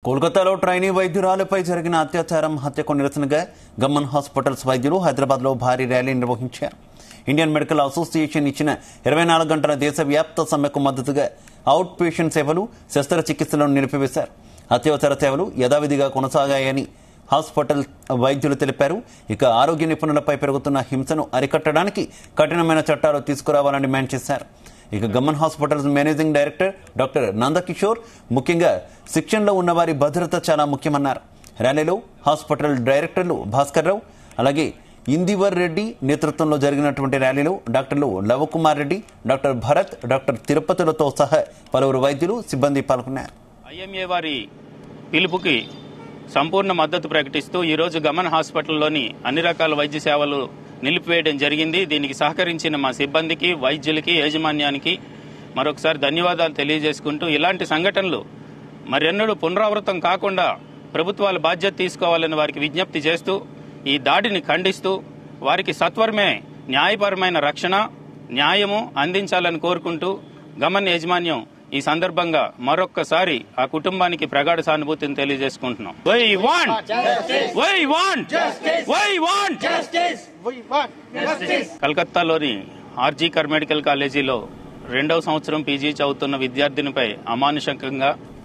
కోల్కతాలో ట్రైనీ వైద్యురాలపై జరిగిన అత్యాచారం హత్యకు నిరసనగా గమన్ హాస్పిటల్స్ వైద్యులు హైదరాబాద్లో భారీ ర్యాలీ నిర్వహించారు. ఇండియన్ మెడికల్ అసోసియేషన్ ఇచ్చిన 24 గంటల దేశవ్యాప్త సమ్మెకు మద్దతుగా అవుట్ పేషెంట్ సేవలు, శస్త్రచికిత్సలను నిలిపివేశారు. అత్యవసర సేవలు యథావిధిగా కొనసాగాయని హాస్పిటల్ వైద్యులు తెలిపారు. ఇక ఆరోగ్య నిపుణులపై పెరుగుతున్న హింసను అరికట్టడానికి కఠినమైన చట్టాలు తీసుకురావాలని డిమాండ్ చేశారు. ఇక Gaman hospitals managing director doctor Nandakishore ముఖ్యంగా శిక్షణలో ఉన్న వారి భద్రత చాలా ముఖ్యమన్నారు. ర్యాలీలో హాస్పిటల్ డైరెక్టర్లు భాస్కర్ రావు, అలాగే ఇందివర్ రెడ్డి నేతృత్వంలో జరిగినటువంటి ర్యాలీలో డాక్టర్లు లవకుమార్ రెడ్డి, డాక్టర్ భరత్, డాక్టర్ తిరుపతులతో సహా పలువురు వైద్యులు, సిబ్బంది పాల్గొన్నారు. ఐఎంఏ వారి పిలుపుకి సంపూర్ణ మద్దతు ప్రకటిస్తూ ఈరోజు గమన్ హాస్పిటల్లోని అన్ని రకాల వైద్య సేవలు నిలిపివేయడం జరిగింది. దీనికి సహకరించిన మా సిబ్బందికి, వైద్యులకి, యాజమాన్యానికి మరొకసారి ధన్యవాదాలు తెలియజేసుకుంటూ ఇలాంటి సంఘటనలు మరెన్నడూ పునరావృతం కాకుండా ప్రభుత్వాలు బాధ్యత తీసుకోవాలని వారికి విజ్ఞప్తి చేస్తూ ఈ దాడిని ఖండిస్తూ వారికి సత్వరమే న్యాయపరమైన రక్షణ, న్యాయము అందించాలని కోరుకుంటూ గమన్ యాజమాన్యం ఈ సందర్భంగా మరొక్కసారి ఆ కుటుంబానికి ప్రగాఢ సానుభూతిని తెలియజేసుకుంటున్నాం. కలకత్తాలోని ఆర్జీ కర్ మెడికల్ కాలేజీలో 2వ సంవత్సరం పీజీ చదువుతున్న విద్యార్థినిపై అమానుషంగా